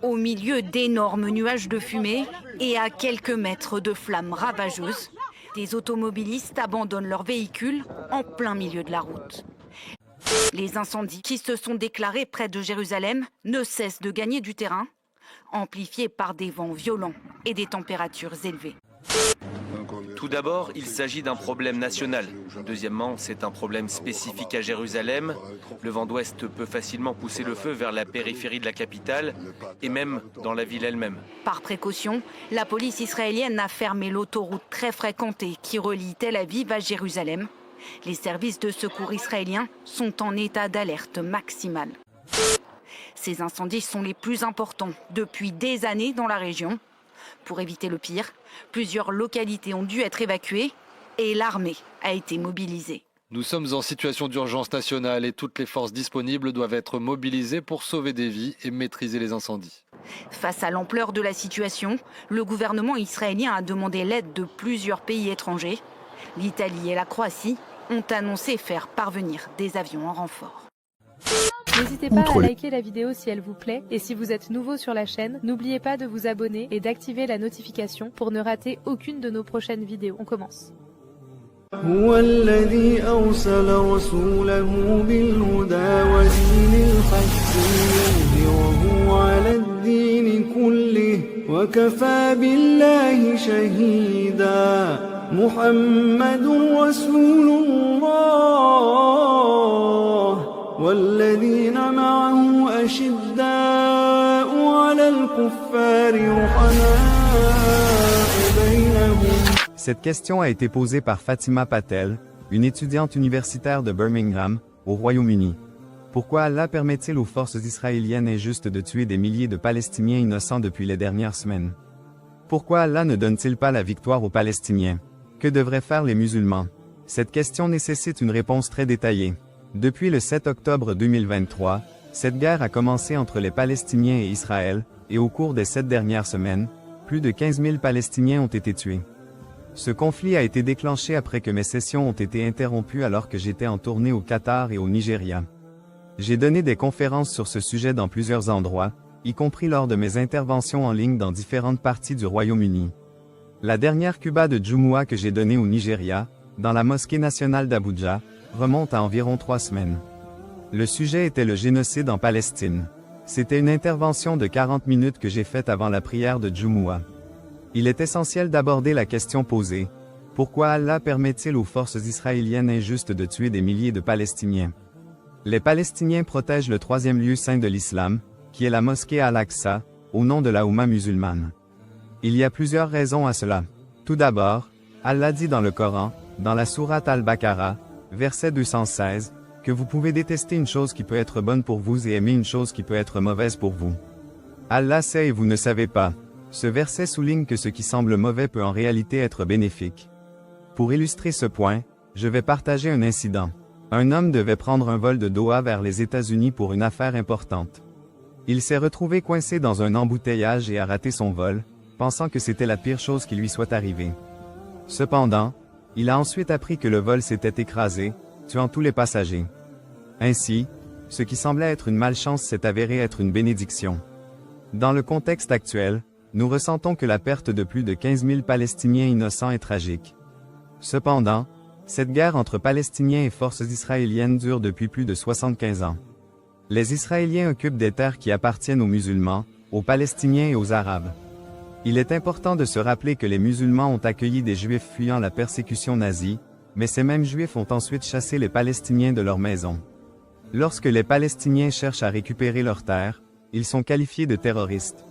Au milieu d'énormes nuages de fumée et à quelques mètres de flammes ravageuses, des automobilistes abandonnent leurs véhicules en plein milieu de la route. Les incendies qui se sont déclarés près de Jérusalem ne cessent de gagner du terrain, amplifiés par des vents violents et des températures élevées. Tout d'abord, il s'agit d'un problème national. Deuxièmement, c'est un problème spécifique à Jérusalem. Le vent d'ouest peut facilement pousser le feu vers la périphérie de la capitale et même dans la ville elle-même. Par précaution, la police israélienne a fermé l'autoroute très fréquentée qui relie Tel Aviv à Jérusalem. Les services de secours israéliens sont en état d'alerte maximale. Ces incendies sont les plus importants depuis des années dans la région. Pour éviter le pire, plusieurs localités ont dû être évacuées et l'armée a été mobilisée. Nous sommes en situation d'urgence nationale et toutes les forces disponibles doivent être mobilisées pour sauver des vies et maîtriser les incendies. Face à l'ampleur de la situation, le gouvernement israélien a demandé l'aide de plusieurs pays étrangers. L'Italie et la Croatie ont annoncé faire parvenir des avions en renfort. N'hésitez pas à liker la vidéo si elle vous plaît et si vous êtes nouveau sur la chaîne, n'oubliez pas de vous abonner et d'activer la notification pour ne rater aucune de nos prochaines vidéos. On commence. هو الذي أرسل رسوله بالهدى ودين الحق ليظهره على الدين كله وكفى بالله شهيدا محمد رسول الله والذين معه أشداء على الكفار رحماء بينهم. Cette question a été posée par Fatima Patel, une étudiante universitaire de Birmingham, au Royaume-Uni. Pourquoi Allah permet-il aux forces israéliennes injustes de tuer des milliers de Palestiniens innocents depuis les dernières semaines? Pourquoi Allah ne donne-t-il pas la victoire aux Palestiniens? Que devraient faire les musulmans? Cette question nécessite une réponse très détaillée. Depuis le 7 octobre 2023, cette guerre a commencé entre les Palestiniens et Israël, et au cours des 7 dernières semaines, plus de 15 000 Palestiniens ont été tués. Ce conflit a été déclenché après que mes sessions ont été interrompues alors que j'étais en tournée au Qatar et au Nigeria. J'ai donné des conférences sur ce sujet dans plusieurs endroits, y compris lors de mes interventions en ligne dans différentes parties du Royaume-Uni. La dernière Cuba de Jumu'ah que j'ai donnée au Nigeria, dans la mosquée nationale d'Abuja, remonte à environ 3 semaines. Le sujet était le génocide en Palestine. C'était une intervention de 40 minutes que j'ai faite avant la prière de Jumu'ah. Il est essentiel d'aborder la question posée. Pourquoi Allah permet-il aux forces israéliennes injustes de tuer des milliers de Palestiniens? Les Palestiniens protègent le 3e lieu saint de l'islam, qui est la mosquée Al-Aqsa, au nom de la Oumma musulmane. Il y a plusieurs raisons à cela. Tout d'abord, Allah dit dans le Coran, dans la sourate Al-Baqarah, verset 216, que vous pouvez détester une chose qui peut être bonne pour vous et aimer une chose qui peut être mauvaise pour vous. Allah sait et vous ne savez pas. Ce verset souligne que ce qui semble mauvais peut en réalité être bénéfique. Pour illustrer ce point, je vais partager un incident. Un homme devait prendre un vol de Doha vers les États-Unis pour une affaire importante. Il s'est retrouvé coincé dans un embouteillage et a raté son vol, pensant que c'était la pire chose qui lui soit arrivée. Cependant, il a ensuite appris que le vol s'était écrasé, tuant tous les passagers. Ainsi, ce qui semblait être une malchance s'est avéré être une bénédiction. Dans le contexte actuel, nous ressentons que la perte de plus de 15 000 Palestiniens innocents est tragique. Cependant, cette guerre entre Palestiniens et forces israéliennes dure depuis plus de 75 ans. Les Israéliens occupent des terres qui appartiennent aux musulmans, aux Palestiniens et aux Arabes. Il est important de se rappeler que les musulmans ont accueilli des Juifs fuyant la persécution nazie, mais ces mêmes Juifs ont ensuite chassé les Palestiniens de leurs maisons. Lorsque les Palestiniens cherchent à récupérer leurs terres, ils sont qualifiés de terroristes.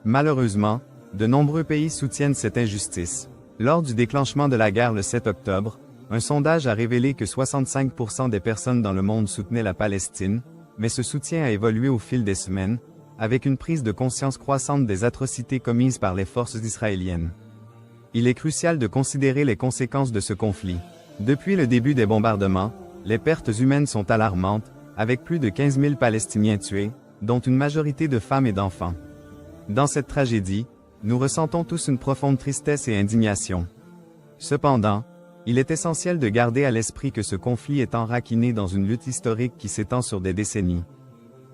Malheureusement, de nombreux pays soutiennent cette injustice. Lors du déclenchement de la guerre le 7 octobre, un sondage a révélé que 65% des personnes dans le monde soutenaient la Palestine, mais ce soutien a évolué au fil des semaines, avec une prise de conscience croissante des atrocités commises par les forces israéliennes. Il est crucial de considérer les conséquences de ce conflit. Depuis le début des bombardements, les pertes humaines sont alarmantes, avec plus de 15 000 Palestiniens tués, dont une majorité de femmes et d'enfants. Dans cette tragédie, nous ressentons tous une profonde tristesse et indignation. Cependant, il est essentiel de garder à l'esprit que ce conflit est enraciné dans une lutte historique qui s'étend sur des décennies.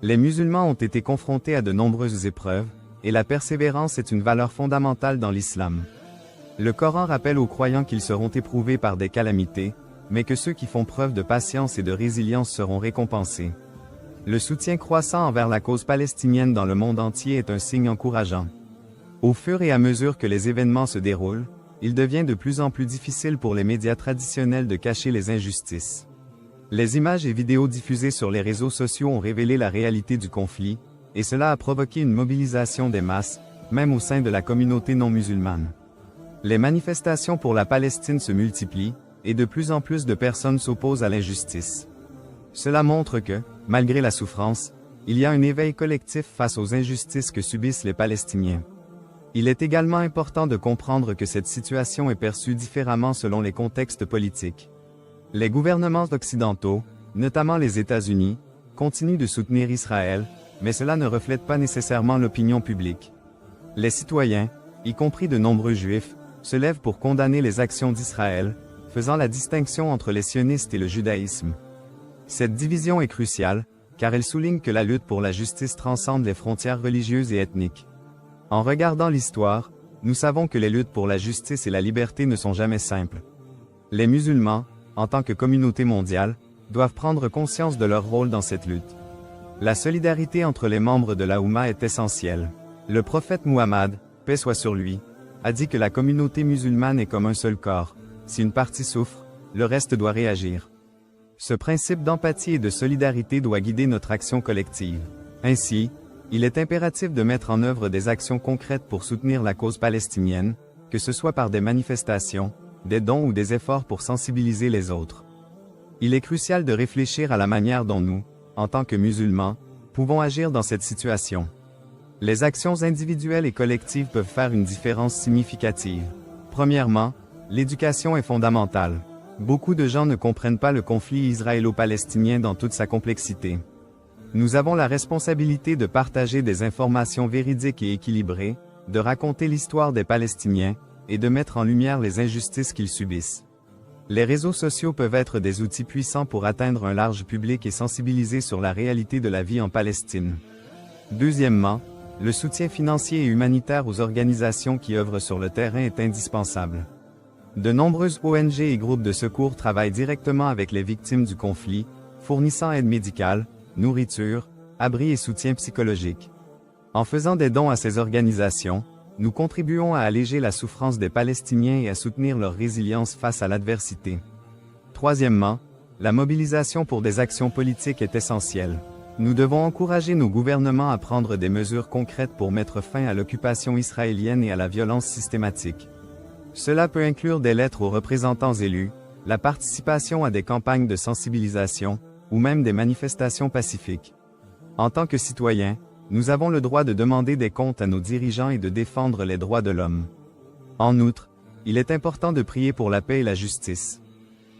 Les musulmans ont été confrontés à de nombreuses épreuves, et la persévérance est une valeur fondamentale dans l'islam. Le Coran rappelle aux croyants qu'ils seront éprouvés par des calamités, mais que ceux qui font preuve de patience et de résilience seront récompensés. Le soutien croissant envers la cause palestinienne dans le monde entier est un signe encourageant. Au fur et à mesure que les événements se déroulent, il devient de plus en plus difficile pour les médias traditionnels de cacher les injustices. Les images et vidéos diffusées sur les réseaux sociaux ont révélé la réalité du conflit, et cela a provoqué une mobilisation des masses, même au sein de la communauté non musulmane. Les manifestations pour la Palestine se multiplient, et de plus en plus de personnes s'opposent à l'injustice. Cela montre que, malgré la souffrance, il y a un éveil collectif face aux injustices que subissent les Palestiniens. Il est également important de comprendre que cette situation est perçue différemment selon les contextes politiques. Les gouvernements occidentaux, notamment les États-Unis, continuent de soutenir Israël, mais cela ne reflète pas nécessairement l'opinion publique. Les citoyens, y compris de nombreux juifs, se lèvent pour condamner les actions d'Israël, faisant la distinction entre les sionistes et le judaïsme. Cette division est cruciale, car elle souligne que la lutte pour la justice transcende les frontières religieuses et ethniques. En regardant l'histoire, nous savons que les luttes pour la justice et la liberté ne sont jamais simples. Les musulmans, en tant que communauté mondiale, doivent prendre conscience de leur rôle dans cette lutte. La solidarité entre les membres de la Oumma est essentielle. Le prophète Muhammad, paix soit sur lui, a dit que la communauté musulmane est comme un seul corps. Si une partie souffre, le reste doit réagir. Ce principe d'empathie et de solidarité doit guider notre action collective. Ainsi, il est impératif de mettre en œuvre des actions concrètes pour soutenir la cause palestinienne, que ce soit par des manifestations, des dons ou des efforts pour sensibiliser les autres. Il est crucial de réfléchir à la manière dont nous, en tant que musulmans, pouvons agir dans cette situation. Les actions individuelles et collectives peuvent faire une différence significative. Premièrement, l'éducation est fondamentale. Beaucoup de gens ne comprennent pas le conflit israélo-palestinien dans toute sa complexité. Nous avons la responsabilité de partager des informations véridiques et équilibrées, de raconter l'histoire des Palestiniens, et de mettre en lumière les injustices qu'ils subissent. Les réseaux sociaux peuvent être des outils puissants pour atteindre un large public et sensibiliser sur la réalité de la vie en Palestine. Deuxièmement, le soutien financier et humanitaire aux organisations qui œuvrent sur le terrain est indispensable. De nombreuses ONG et groupes de secours travaillent directement avec les victimes du conflit, fournissant aide médicale, nourriture, abri et soutien psychologique. En faisant des dons à ces organisations, nous contribuons à alléger la souffrance des Palestiniens et à soutenir leur résilience face à l'adversité. Troisièmement, la mobilisation pour des actions politiques est essentielle. Nous devons encourager nos gouvernements à prendre des mesures concrètes pour mettre fin à l'occupation israélienne et à la violence systématique. Cela peut inclure des lettres aux représentants élus, la participation à des campagnes de sensibilisation, ou même des manifestations pacifiques. En tant que citoyens, nous avons le droit de demander des comptes à nos dirigeants et de défendre les droits de l'homme. En outre, il est important de prier pour la paix et la justice.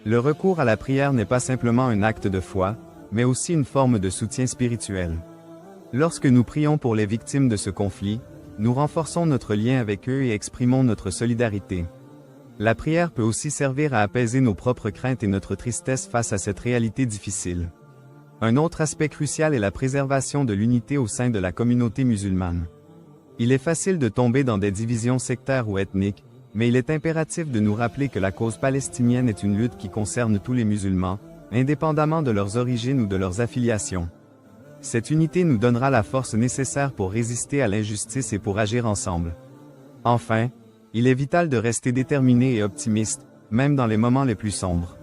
Le recours à la prière n'est pas simplement un acte de foi, mais aussi une forme de soutien spirituel. Lorsque nous prions pour les victimes de ce conflit, nous renforçons notre lien avec eux et exprimons notre solidarité. La prière peut aussi servir à apaiser nos propres craintes et notre tristesse face à cette réalité difficile. Un autre aspect crucial est la préservation de l'unité au sein de la communauté musulmane. Il est facile de tomber dans des divisions sectaires ou ethniques, mais il est impératif de nous rappeler que la cause palestinienne est une lutte qui concerne tous les musulmans, indépendamment de leurs origines ou de leurs affiliations. Cette unité nous donnera la force nécessaire pour résister à l'injustice et pour agir ensemble. Enfin, il est vital de rester déterminé et optimiste, même dans les moments les plus sombres.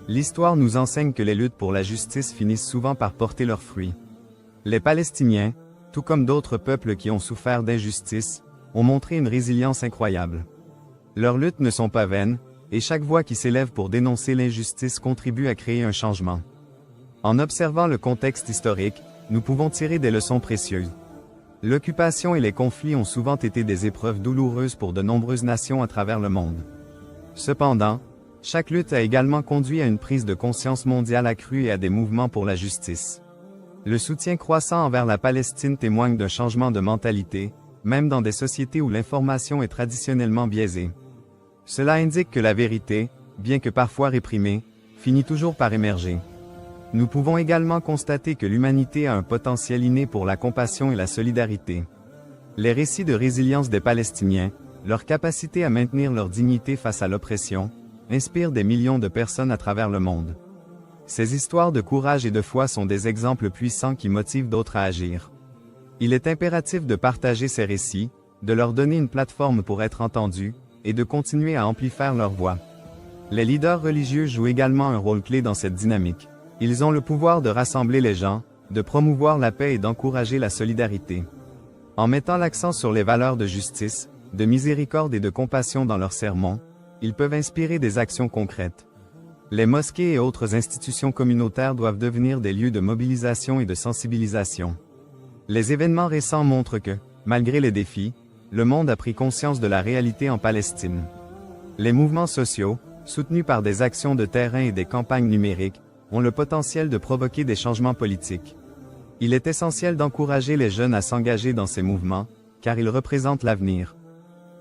L'histoire nous enseigne que les luttes pour la justice finissent souvent par porter leurs fruits. Les Palestiniens, tout comme d'autres peuples qui ont souffert d'injustice, ont montré une résilience incroyable. Leurs luttes ne sont pas vaines, et chaque voix qui s'élève pour dénoncer l'injustice contribue à créer un changement. En observant le contexte historique, nous pouvons tirer des leçons précieuses. L'occupation et les conflits ont souvent été des épreuves douloureuses pour de nombreuses nations à travers le monde. Cependant, chaque lutte a également conduit à une prise de conscience mondiale accrue et à des mouvements pour la justice. Le soutien croissant envers la Palestine témoigne d'un changement de mentalité, même dans des sociétés où l'information est traditionnellement biaisée. Cela indique que la vérité, bien que parfois réprimée, finit toujours par émerger. Nous pouvons également constater que l'humanité a un potentiel inné pour la compassion et la solidarité. Les récits de résilience des Palestiniens, leur capacité à maintenir leur dignité face à l'oppression, inspirent des millions de personnes à travers le monde. Ces histoires de courage et de foi sont des exemples puissants qui motivent d'autres à agir. Il est impératif de partager ces récits, de leur donner une plateforme pour être entendus, et de continuer à amplifier leur voix. Les leaders religieux jouent également un rôle clé dans cette dynamique. Ils ont le pouvoir de rassembler les gens, de promouvoir la paix et d'encourager la solidarité. En mettant l'accent sur les valeurs de justice, de miséricorde et de compassion dans leurs sermons, ils peuvent inspirer des actions concrètes. Les mosquées et autres institutions communautaires doivent devenir des lieux de mobilisation et de sensibilisation. Les événements récents montrent que, malgré les défis, le monde a pris conscience de la réalité en Palestine. Les mouvements sociaux, soutenus par des actions de terrain et des campagnes numériques, ont le potentiel de provoquer des changements politiques. Il est essentiel d'encourager les jeunes à s'engager dans ces mouvements, car ils représentent l'avenir.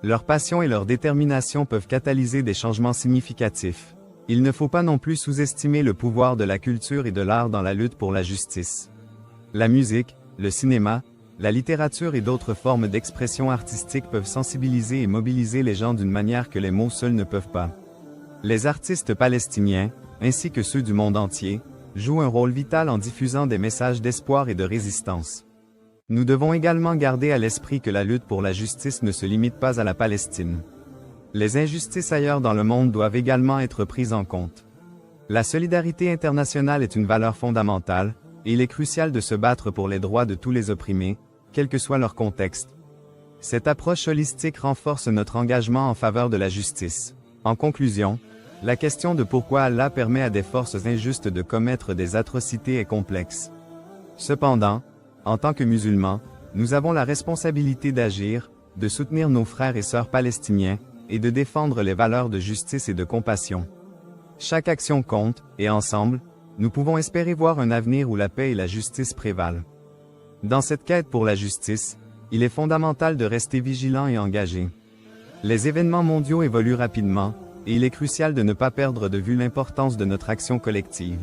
Leur passion et leur détermination peuvent catalyser des changements significatifs. Il ne faut pas non plus sous-estimer le pouvoir de la culture et de l'art dans la lutte pour la justice. La musique, le cinéma, la littérature et d'autres formes d'expression artistique peuvent sensibiliser et mobiliser les gens d'une manière que les mots seuls ne peuvent pas. Les artistes palestiniens, ainsi que ceux du monde entier, jouent un rôle vital en diffusant des messages d'espoir et de résistance. Nous devons également garder à l'esprit que la lutte pour la justice ne se limite pas à la Palestine. Les injustices ailleurs dans le monde doivent également être prises en compte. La solidarité internationale est une valeur fondamentale, et il est crucial de se battre pour les droits de tous les opprimés, quel que soit leur contexte. Cette approche holistique renforce notre engagement en faveur de la justice. En conclusion, la question de pourquoi Allah permet à des forces injustes de commettre des atrocités est complexe. Cependant, en tant que musulmans, nous avons la responsabilité d'agir, de soutenir nos frères et sœurs palestiniens, et de défendre les valeurs de justice et de compassion. Chaque action compte, et ensemble, nous pouvons espérer voir un avenir où la paix et la justice prévalent. Dans cette quête pour la justice, il est fondamental de rester vigilant et engagé. Les événements mondiaux évoluent rapidement, et il est crucial de ne pas perdre de vue l'importance de notre action collective.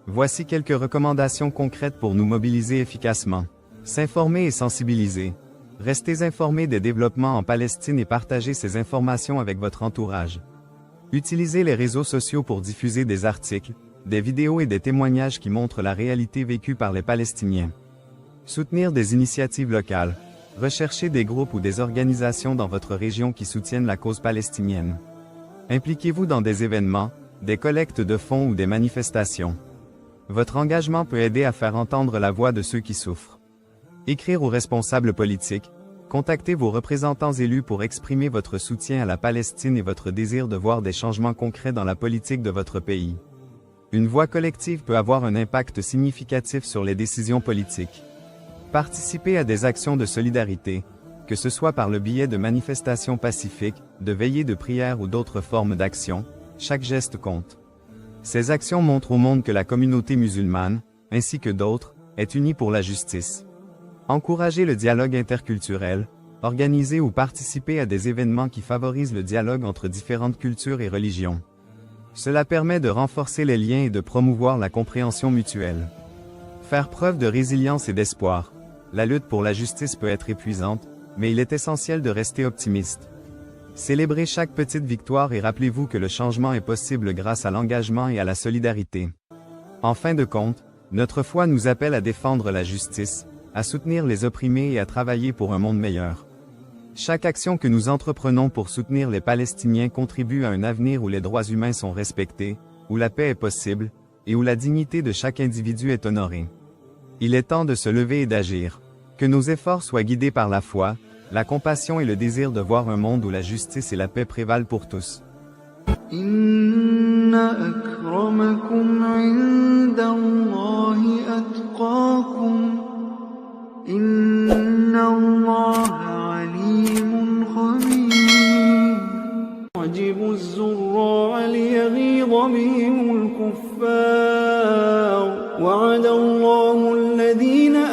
Voici quelques recommandations concrètes pour nous mobiliser efficacement. S'informer et sensibiliser. Restez informés des développements en Palestine et partagez ces informations avec votre entourage. Utilisez les réseaux sociaux pour diffuser des articles, des vidéos et des témoignages qui montrent la réalité vécue par les Palestiniens. Soutenir des initiatives locales. Recherchez des groupes ou des organisations dans votre région qui soutiennent la cause palestinienne. Impliquez-vous dans des événements, des collectes de fonds ou des manifestations. Votre engagement peut aider à faire entendre la voix de ceux qui souffrent. Écrire aux responsables politiques. Contactez vos représentants élus pour exprimer votre soutien à la Palestine et votre désir de voir des changements concrets dans la politique de votre pays. Une voix collective peut avoir un impact significatif sur les décisions politiques. Participez à des actions de solidarité, que ce soit par le biais de manifestations pacifiques, de veillées de prière ou d'autres formes d'action, chaque geste compte. Ces actions montrent au monde que la communauté musulmane, ainsi que d'autres, est unie pour la justice. Encouragez le dialogue interculturel, organisez ou participez à des événements qui favorisent le dialogue entre différentes cultures et religions. Cela permet de renforcer les liens et de promouvoir la compréhension mutuelle. Faire preuve de résilience et d'espoir. La lutte pour la justice peut être épuisante, mais il est essentiel de rester optimiste. Célébrez chaque petite victoire et rappelez-vous que le changement est possible grâce à l'engagement et à la solidarité. En fin de compte, notre foi nous appelle à défendre la justice, à soutenir les opprimés et à travailler pour un monde meilleur. Chaque action que nous entreprenons pour soutenir les Palestiniens contribue à un avenir où les droits humains sont respectés, où la paix est possible, et où la dignité de chaque individu est honorée. Il est temps de se lever et d'agir. Que nos efforts soient guidés par la foi, la compassion et le désir de voir un monde où la justice et la paix prévalent pour tous. Inna akramakum 'inda Allahi atqakum. Inna Allaha 'alimun khabir. Wajibu az-zurra'a liyaghidha bihimul kuffar. Wa'ada Allahu alladhina